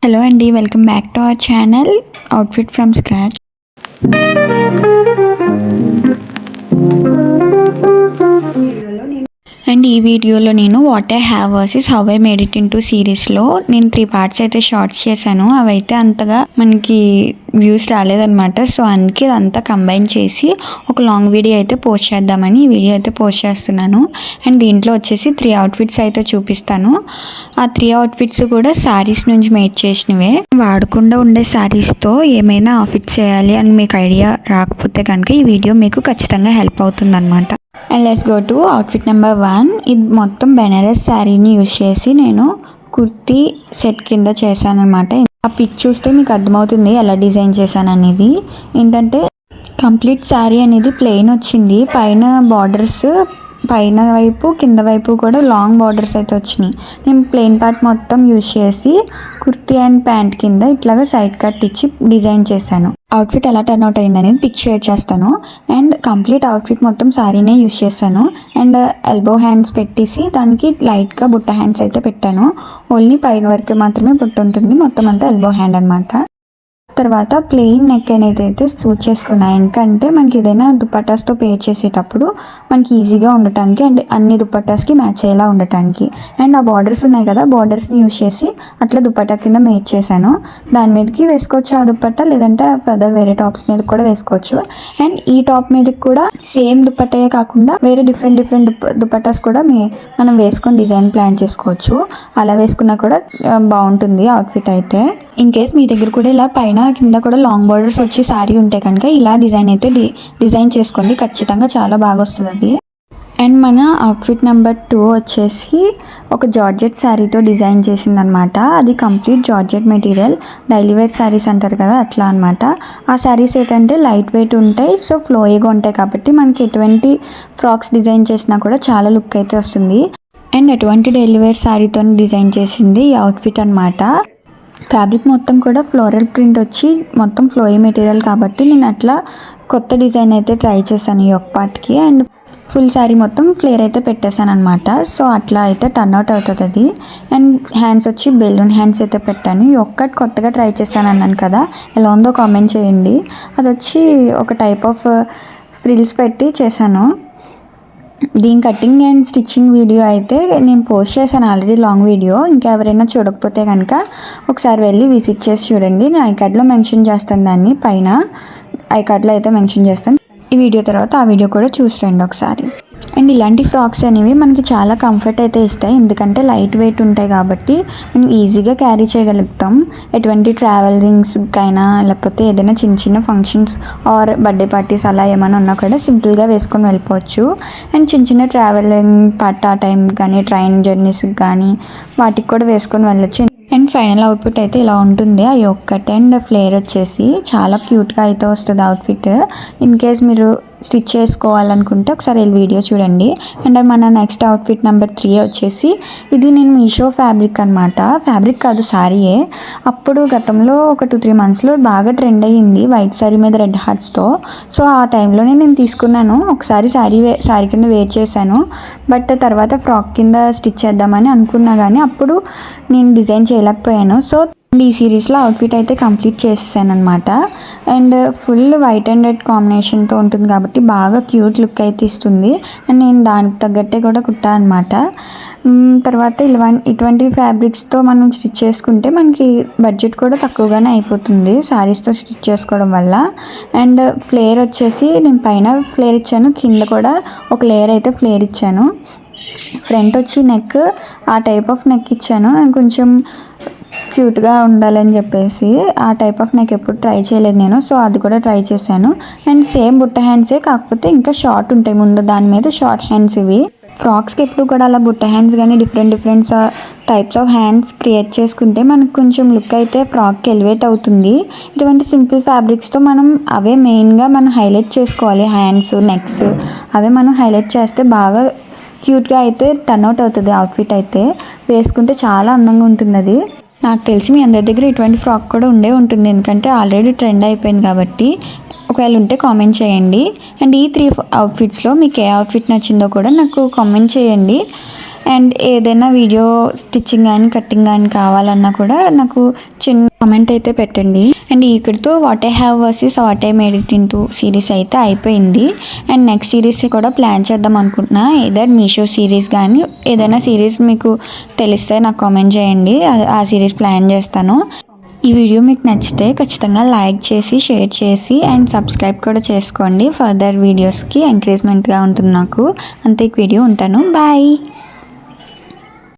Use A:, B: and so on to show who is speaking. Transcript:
A: Hello అండి, welcome back to our channel outfit from scratch. And ఈ వీడియోలో నేను what I have versus how I made it into సిరీస్లో నేను 3 parts అయితే షార్ట్స్ చేశాను. అవైతే అంతగా మనకి వ్యూస్ రాలేదనమాట. సో అందుకే అదంతా కంబైన్ చేసి ఒక లాంగ్ వీడియో అయితే పోస్ట్ చేద్దామని ఈ వీడియో అయితే పోస్ట్ చేస్తున్నాను. అండ్ దీంట్లో వచ్చేసి 3 అవుట్ఫిట్స్ అయితే చూపిస్తాను. ఆ 3 అవుట్ఫిట్స్ కూడా శారీస్ నుంచి మేడ్ చేసినవే. వాడకుండా ఉండే శారీస్తో ఏమైనా అవుట్ఫిట్ చేయాలి అని మీకు ఐడియా రాకపోతే కనుక ఈ వీడియో మీకు ఖచ్చితంగా హెల్ప్ అవుతుంది అనమాట. And let's go to outfit number 1. ఇది మొత్తం బెనారస్ శారీని యూజ్ చేసి నేను కుర్తీ సెట్ కింద చేశాను అనమాట. ఆ పిక్ చూస్తే మీకు అర్థమవుతుంది ఎలా డిజైన్ చేశాను అనేది. ఏంటంటే కంప్లీట్ శారీ అనేది ప్లెయిన్ వచ్చింది. పైన బార్డర్స్ పైన వైపు కింద వైపు కూడా లాంగ్ బార్డర్స్ అయితే వచ్చినాయి. నేను ప్లెయిన్ పార్ట్ మొత్తం యూజ్ చేసి కుర్తీ అండ్ ప్యాంట్ కింద ఇట్లాగా సైడ్ కట్ ఇచ్చి డిజైన్ చేశాను. అవుట్ఫిట్ ఎలా టర్న్ అవుట్ అయింది అనేది పిక్ షేర్ చేస్తాను. అండ్ కంప్లీట్ అవుట్ఫిట్ మొత్తం శారీనే యూజ్ చేశాను. అండ్ ఎల్బో హ్యాండ్స్ పెట్టేసి దానికి లైట్గా బుట్ట హ్యాండ్స్ అయితే పెట్టాను. ఓన్లీ పైన వరకు మాత్రమే బుట్ట ఉంటుంది, మొత్తం అంతా ఎల్బో హ్యాండ్ అనమాట. తర్వాత ప్లెయిన్ నెక్ అనేది అయితే సూట్ చేసుకున్నాను. ఎందుకంటే మనకి ఏదైనా దుపట్టాస్తో పేర్ చేసేటప్పుడు మనకి ఈజీగా ఉండటానికి అండ్ అన్ని దుపట్టాస్కి మ్యాచ్ అయ్యేలా ఉండటానికి. అండ్ ఆ బార్డర్స్ ఉన్నాయి కదా, బార్డర్స్ని యూజ్ చేసి అట్లా దుపట్టా కింద మేడ్ చేశాను. దాని మీదకి వేసుకోవచ్చు ఆ దుపట్టా, లేదంటే అదర్ వేరే టాప్స్ మీద కూడా వేసుకోవచ్చు. అండ్ ఈ టాప్ మీదకి కూడా సేమ్ దుపట్టాయే కాకుండా వేరే డిఫరెంట్ దుపట్టాస్ కూడా మనం వేసుకొని డిజైన్ ప్లాన్ చేసుకోవచ్చు. అలా వేసుకున్నా కూడా బాగుంటుంది అవుట్ఫిట్ అయితే. ఇన్ కేస్ మీ దగ్గర కూడా ఇలా పైన కింద కూడా లాంగ్ బార్డర్స్ వచ్చి శారీ ఉంటే కనుక ఇలా డిజైన్ అయితే డిజైన్ చేసుకోండి, ఖచ్చితంగా చాలా బాగా వస్తుంది అది. అండ్ మన అవుట్ఫిట్ నెంబర్ 2 వచ్చేసి ఒక జార్జెట్ శారీతో డిజైన్ చేసిందనమాట. అది complete georgette material, daily wear saris అంటారు కదా అట్లా అనమాట. ఆ శారీస్ ఏంటంటే లైట్ వెయిట్ ఉంటాయి, సో ఫ్లోయిగా ఉంటాయి కాబట్టి మనకి ఎటువంటి ఫ్రాక్స్ డిజైన్ చేసినా కూడా చాలా లుక్ అయితే వస్తుంది. అండ్ ఎటువంటి డైలీ వేర్ శారీతో డిజైన్ చేసింది ఈ అవుట్ఫిట్ అనమాట. ఫ్యాబ్రిక్ మొత్తం కూడా ఫ్లోరల్ ప్రింట్ వచ్చి మొత్తం ఫ్లోయీ మెటీరియల్ కాబట్టి నేను అట్లా కొత్త డిజైన్ అయితే ట్రై చేశాను ఈ ఒక్క పార్ట్కి. అండ్ ఫుల్ శారీ మొత్తం ఫ్లేర్ అయితే పెట్టేశాను అనమాట. సో అట్లా అయితే టర్న్ అవుట్ అవుతుంది అది. అండ్ హ్యాండ్స్ వచ్చి బెలూన్ హ్యాండ్స్ అయితే పెట్టాను. ఈ ఒక్కటి కొత్తగా ట్రై చేశాను అన్నాను కదా, ఎలా ఉందో కామెంట్ చేయండి. అది వచ్చి ఒక టైప్ ఆఫ్ ఫ్రిల్స్ పెట్టి చేశాను. దీని కటింగ్ అండ్ స్టిచ్చింగ్ వీడియో అయితే నేను పోస్ట్ చేశాను ఆల్రెడీ, లాంగ్ వీడియో. ఇంకా ఎవరైనా చూడకపోతే కనుక ఒకసారి వెళ్ళి విజిట్ చేసి చూడండి. నేను ఐకార్డ్లో మెన్షన్ చేస్తాను, దాన్ని పైన ఐకార్డ్లో అయితే మెన్షన్ చేస్తాను. ఈ వీడియో తర్వాత ఆ వీడియో కూడా చూసి రండి ఒకసారి. అండ్ ఇలాంటి ఫ్రాక్స్ అనేవి మనకి చాలా కంఫర్ట్ అయితే ఇస్తాయి, ఎందుకంటే లైట్ వెయిట్ ఉంటాయి కాబట్టి మనం ఈజీగా క్యారీ చేయగలుగుతాం. ఎటువంటి ట్రావెలింగ్స్కైనా లేకపోతే ఏదైనా చిన్న చిన్న ఫంక్షన్స్ ఆర్ బర్త్డే పార్టీస్ అలా ఏమైనా ఉన్నా కూడా సింపుల్గా వేసుకొని వెళ్ళిపోవచ్చు. అండ్ చిన్న చిన్న ట్రావెలింగ్ పట్టా టైం కానీ ట్రైన్ జర్నీస్కి కానీ వాటికి కూడా వేసుకొని వెళ్ళొచ్చు. అండ్ ఫైనల్ అవుట్ఫిట్ అయితే ఇలా ఉంటుంది. ఆ యొక్కట్ అండ్ ఫ్లేర్ వచ్చేసి చాలా క్యూట్గా అయితే వస్తుంది అవుట్ఫిట్. ఇన్ కేస్ మీరు స్టిచ్ చేసుకోవాలనుకుంటే ఒకసారి వీడియో చూడండి. అండ్ మన నెక్స్ట్ అవుట్ఫిట్ నెంబర్ 3 వచ్చేసి ఇది నేను మీషో ఫ్యాబ్రిక్ అనమాట. ఫ్యాబ్రిక్ కాదు, శారీయే. అప్పుడు గతంలో ఒక 2-3 మంత్స్లో బాగా ట్రెండ్ అయ్యింది వైట్ శారీ మీద రెడ్ హార్ట్స్తో. సో ఆ టైంలోనే నేను తీసుకున్నాను. ఒకసారి శారీ కింద వేర్ చేశాను, బట్ తర్వాత ఫ్రాక్ కింద స్టిచ్ చేద్దామని అనుకున్నా కానీ అప్పుడు నేను డిజైన్ చేయలేకపోయాను. సో ఈ సిరీస్లో అవుట్ఫిట్ అయితే కంప్లీట్ చేసేసాను అనమాట. And full white and red కాంబినేషన్తో ఉంటుంది కాబట్టి బాగా క్యూట్ లుక్ అయితే ఇస్తుంది. అండ్ నేను దానికి తగ్గట్టే కూడా కుట్టా అనమాట. తర్వాత ఇటువంటి ఫ్యాబ్రిక్స్తో మనం స్టిచ్ చేసుకుంటే మనకి బడ్జెట్ కూడా తక్కువగానే అయిపోతుంది శారీస్తో స్టిచ్ చేసుకోవడం వల్ల. అండ్ ఫ్లేర్ వచ్చేసి నేను పైన ఫ్లేర్ ఇచ్చాను, కింద కూడా ఒక లేయర్ అయితే ఫ్లేర్ ఇచ్చాను. ఫ్రంట్ వచ్చి నెక్ ఆ టైప్ ఆఫ్ నెక్ ఇచ్చాను. కొంచెం క్యూట్గా ఉండాలని చెప్పేసి ఆ టైప్ ఆఫ్ నెక్ ఎప్పుడు ట్రై చేయలేదు నేను, సో అది కూడా ట్రై చేశాను. అండ్ సేమ్ బుట్ట హ్యాండ్సే, కాకపోతే ఇంకా షార్ట్ ఉంటాయి ముందు దాని మీద షార్ట్ హ్యాండ్స్. ఇవి ఫ్రాక్స్కి ఎప్పుడు కూడా అలా బుట్ట హ్యాండ్స్ కానీ different types of hands create చేసుకుంటే మనకు కొంచెం లుక్ అయితే ఫ్రాక్కి ఎలివేట్ అవుతుంది. ఇటువంటి సింపుల్ ఫ్యాబ్రిక్స్తో మనం అవే మెయిన్గా మనం హైలైట్ చేసుకోవాలి. హ్యాండ్స్, నెక్స్ అవే మనం హైలైట్ చేస్తే బాగా క్యూట్గా అయితే టర్న్ అవుట్ అవుతుంది అవుట్ఫిట్ అయితే. వేసుకుంటే చాలా అందంగా ఉంటుంది అది. నాకు తెలిసి మీ అందరి దగ్గర ఇటువంటి ఫ్రాక్ కూడా ఉంటుంది, ఎందుకంటే ఆల్రెడీ ట్రెండ్ అయిపోయింది కాబట్టి. ఒకవేళ ఉంటే కామెంట్ చేయండి. అండ్ ఈ 3 అవుట్ఫిట్స్లో మీకు ఏ అవుట్ఫిట్ నచ్చిందో కూడా నాకు కామెంట్ చేయండి. అండ్ ఏదైనా వీడియో స్టిచ్చింగ్ కానీ కట్టింగ్ కానీ కావాలన్నా కూడా నాకు చిన్న కామెంట్ అయితే పెట్టండి. అండ్ ఇక్కడితో what I have versus what I made it into series అయితే అయిపోయింది. అండ్ నెక్స్ట్ సిరీస్ కూడా ప్లాన్ చేద్దాం అనుకుంటున్నా. ఏదర్ మీషో సిరీస్ కానీ ఏదైనా సిరీస్ మీకు తెలిస్తే నాకు కామెంట్ చేయండి, ఆ సిరీస్ ప్లాన్ చేస్తాను. ఈ వీడియో మీకు నచ్చితే ఖచ్చితంగా లైక్ చేసి షేర్ చేసి అండ్ సబ్స్క్రైబ్ కూడా చేసుకోండి. ఫర్దర్ వీడియోస్కి ఎంకరేజ్మెంట్గా ఉంటుంది నాకు. అంతే వీడియో ఉంటాను. బాయ్.